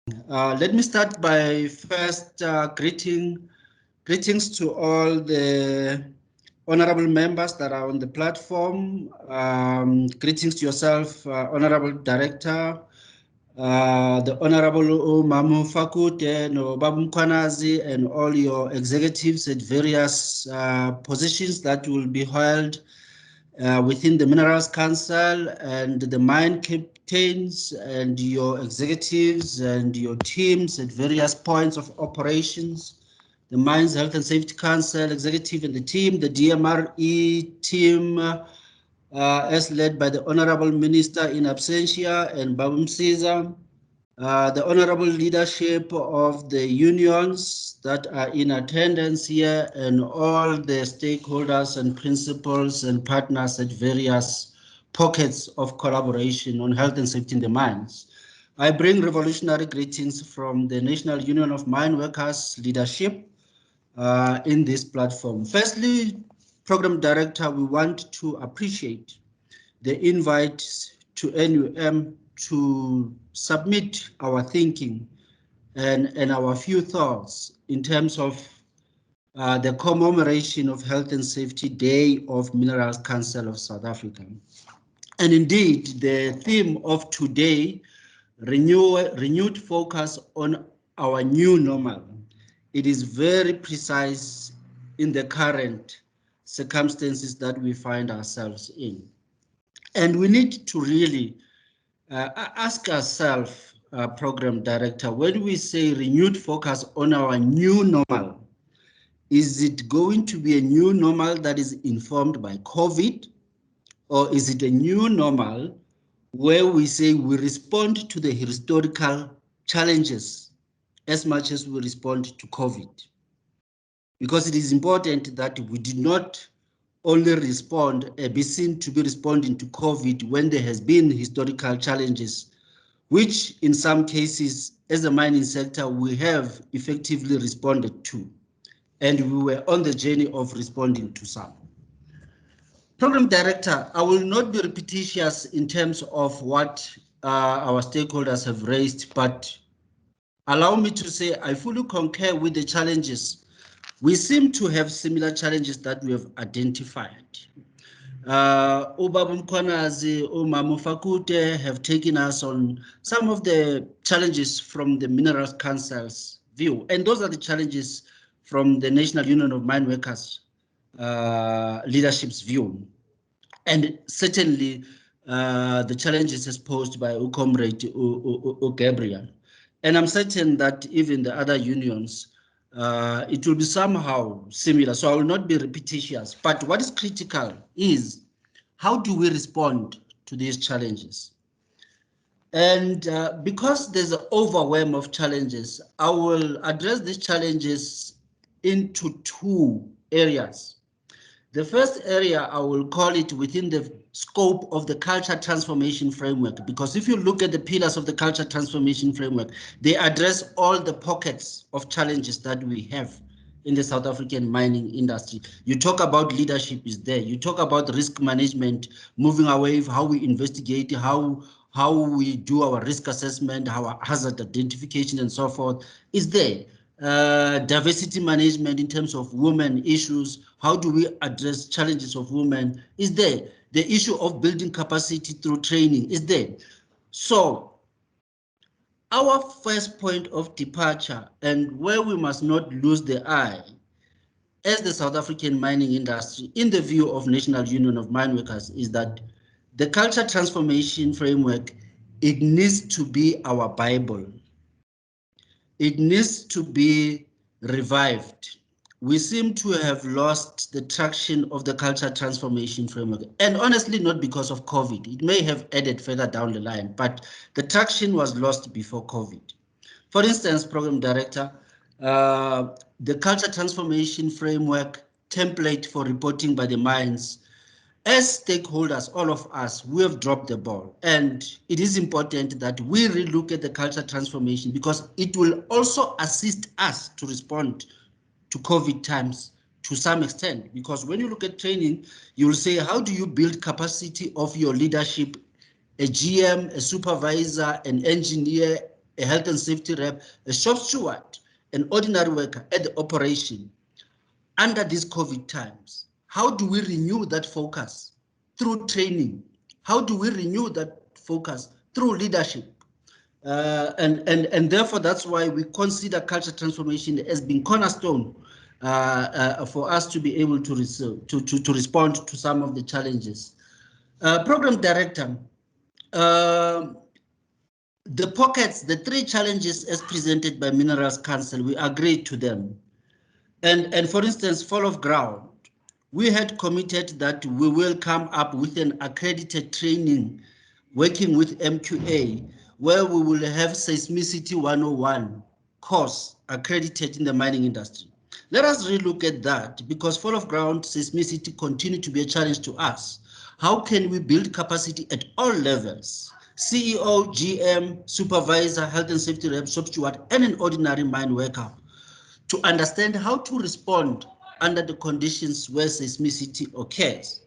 Let me start by first greetings to all the honorable members that are on the platform. Greetings to yourself, Honorable Director, the Honorable Mamu Fakute, no Babu Mkwanazi, and all your executives at various positions that will be held within the Minerals Council, and the mine captains and your executives and your teams at various points of operations, the Mines Health and Safety Council executive and the team, the DMRE team, as led by the Honorable Minister in absentia and Babu Msiza, the honorable leadership of the unions that are in attendance here, and all the stakeholders and principals and partners at various pockets of collaboration on health and safety in the mines. I bring revolutionary greetings from the National Union of Mine Workers leadership in this platform. Firstly, Program Director, we want to appreciate the invite to NUM to submit our thinking and our few thoughts in terms of the commemoration of Health and Safety Day of Minerals Council of South Africa. And indeed, the theme of today, renewed focus on our new normal. It is very precise in the current circumstances that we find ourselves in. And we need to really ask ourselves, Program Director, when we say renewed focus on our new normal, is it going to be a new normal that is informed by COVID, or is it a new normal where we say we respond to the historical challenges as much as we respond to COVID? Because it is important that we did not only be seen to be responding to COVID when there has been historical challenges, which in some cases, as a mining sector, we have effectively responded to, and we were on the journey of responding to some. Program Director, I will not be repetitious in terms of what our stakeholders have raised, but allow me to say I fully concur with the challenges. We seem to have similar challenges that we have identified. Ubaba Mkwanazi, Mamu Fakute have taken us on some of the challenges from the Minerals Council's view, and those are the challenges from the National Union of Mine Workers leadership's view, and certainly the challenges as posed by Comrade Gabriel. And I'm certain that even the other unions, it will be somehow similar. So I will not be repetitious. But what is critical is how do we respond to these challenges? And because there's an overwhelm of challenges, I will address these challenges into two areas. The first area, I will call it within the scope of the culture transformation framework, because if you look at the pillars of the culture transformation framework, they address all the pockets of challenges that we have in the South African mining industry. You talk about leadership is there. You talk about risk management, moving away from how we investigate, how we do our risk assessment, our hazard identification and so forth is there. Diversity management in terms of women issues, how do we address challenges of women is there. The issue of building capacity through training is there. So our first point of departure, and where we must not lose the eye as the South African mining industry in the view of National Union of Mine Workers, is that the culture transformation framework, it needs to be our Bible. It needs to be revived. We seem to have lost the traction of the culture transformation framework, and honestly not because of COVID. It may have added further down the line, but the traction was lost before COVID. For instance, Program Director, the culture transformation framework template for reporting by the mines, as stakeholders, all of us, we have dropped the ball. And it is important that we relook at the culture transformation, because it will also assist us to respond to COVID times to some extent. Because when you look at training, you will say, how do you build capacity of your leadership, a GM, a supervisor, an engineer, a health and safety rep, a shop steward, an ordinary worker at the operation under these COVID times? How do we renew that focus? Through training. How do we renew that focus? Through leadership. And therefore, that's why we consider culture transformation as being cornerstone for us to be able to respond to some of the challenges. Program director, the pockets, the three challenges as presented by Minerals Council, we agreed to them. And for instance, fall of ground, we had committed that we will come up with an accredited training working with MQA, where we will have seismicity 101 course accredited in the mining industry. Let us relook at that, because fall of ground seismicity continue to be a challenge to us. How can we build capacity at all levels? CEO, GM, supervisor, health and safety rep, shop steward, and an ordinary mine worker, to understand how to respond under the conditions where seismicity occurs.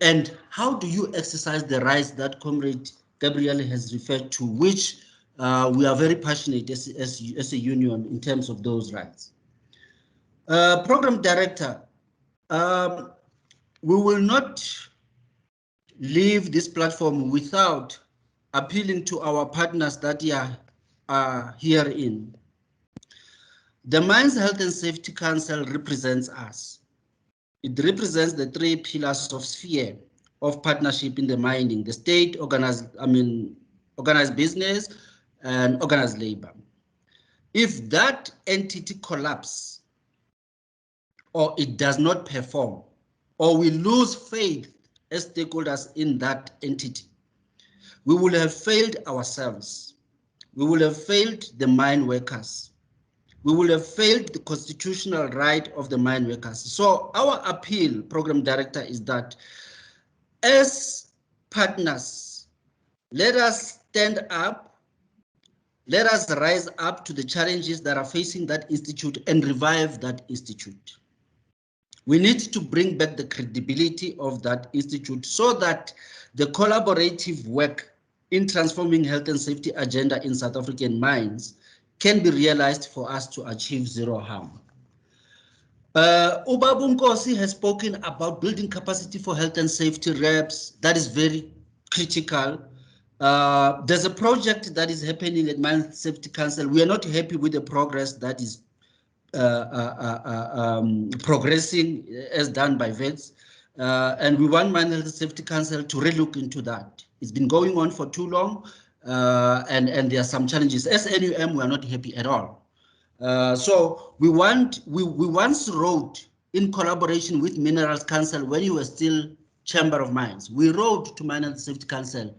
And how do you exercise the rights that Comrade Gabriel has referred to, which we are very passionate as a union in terms of those rights. Program director, we will not leave this platform without appealing to our partners that are herein. The Mines Health and Safety Council represents us. It represents the three pillars of sphere of partnership in the mining: the state, organized business, and organized labor. If that entity collapses, or it does not perform, or we lose faith as stakeholders in that entity, we will have failed ourselves. We will have failed the mine workers. We will have failed the constitutional right of the mine workers. So our appeal, Program Director, is that as partners, let us stand up, let us rise up to the challenges that are facing that institute and revive that institute. We need to bring back the credibility of that institute so that the collaborative work in transforming health and safety agenda in South African mines can be realized for us to achieve zero harm. Ubaba Nkosi has spoken about building capacity for health and safety reps. That is very critical. There's a project that is happening at Mine Safety Council. We are not happy with the progress that is progressing as done by vets. And we want Mine Health Safety Council to relook into that. It's been going on for too long, and there are some challenges. As NUM, we are not happy at all. So we once wrote in collaboration with Minerals Council when you were still Chamber of Mines. We wrote to Mine Health Safety Council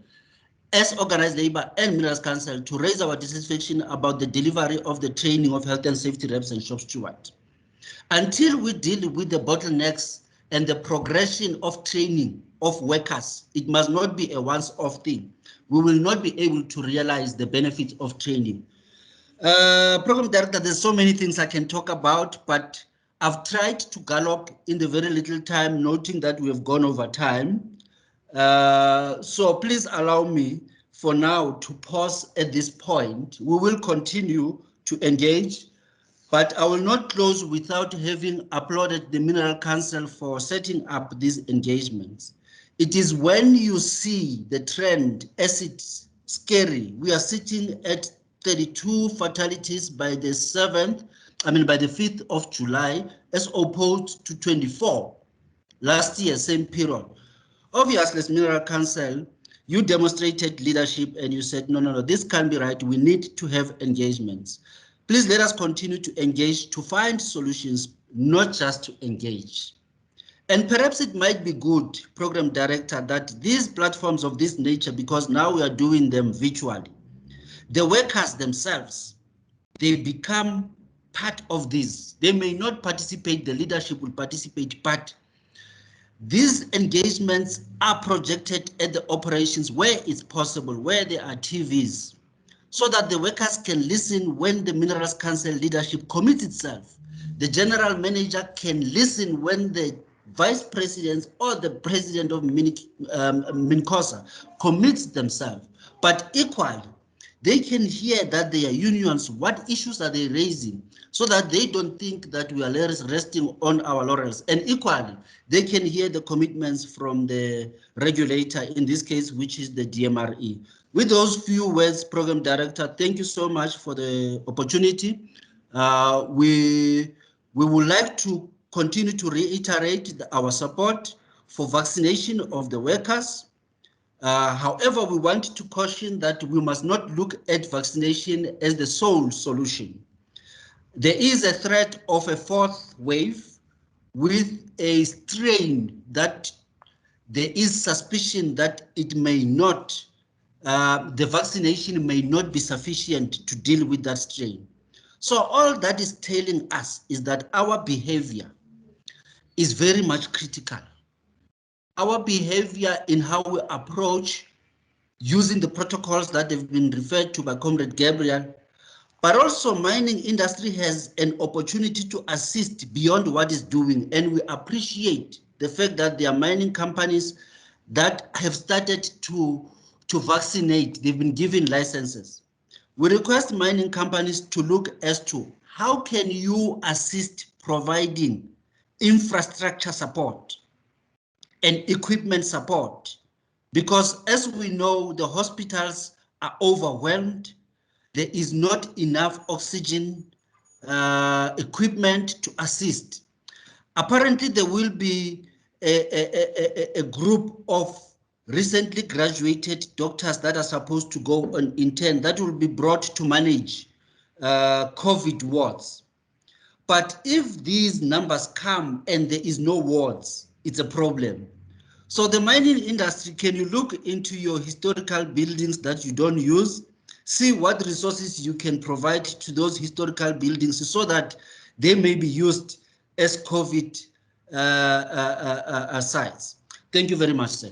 as organized labor and Minerals Council to raise our dissatisfaction about the delivery of the training of health and safety reps and shop stewards. Until we deal with the bottlenecks and the progression of training of workers, it must not be a once-off thing. We will not be able to realize the benefit of training. Program Director, there's so many things I can talk about, but I've tried to gallop in the very little time, noting that we have gone over time. So please allow me for now to pause at this point. We will continue to engage, but I will not close without having applauded the Mineral Council for setting up these engagements. It is when you see the trend as it's scary. We are sitting at 32 fatalities by the 5th of July, as opposed to 24 last year, same period. Obviously, as Mineral Council, you demonstrated leadership and you said, no, this can't be right. We need to have engagements. Please let us continue to engage to find solutions, not just to engage. And perhaps it might be good, Program Director, that these platforms of this nature, because now we are doing them virtually, the workers themselves, they become part of this. They may not participate, the leadership will participate, but these engagements are projected at the operations where it's possible, where there are TVs, so that the workers can listen when the Minerals Council leadership commits itself. The general manager can listen when the vice president or the president of MINCOSA commits themselves. But equally, they can hear that their unions, what issues are they raising, so that they don't think that we are resting on our laurels. And equally, they can hear the commitments from the regulator, in this case, which is the DMRE. With those few words, Program Director, thank you so much for the opportunity. We would like to continue to reiterate our support for vaccination of the workers. However, we want to caution that we must not look at vaccination as the sole solution. There is a threat of a fourth wave with a strain that there is suspicion that it may not, the vaccination may not be sufficient to deal with that strain. So all that is telling us is that our behavior is very much critical. Our behavior in how we approach using the protocols that have been referred to by Comrade Gabriel, but also mining industry has an opportunity to assist beyond what is doing. And we appreciate the fact that there are mining companies that have started to vaccinate. They've been given licenses. We request mining companies to look as to how can you assist providing infrastructure support and equipment support, because as we know, the hospitals are overwhelmed. There is not enough oxygen equipment to assist. Apparently, there will be a group of recently graduated doctors that are supposed to go on intern that will be brought to manage COVID wards. But if these numbers come and there is no wards, it's a problem. So the mining industry, can you look into your historical buildings that you don't use, see what resources you can provide to those historical buildings so that they may be used as COVID sites. Thank you very much, sir.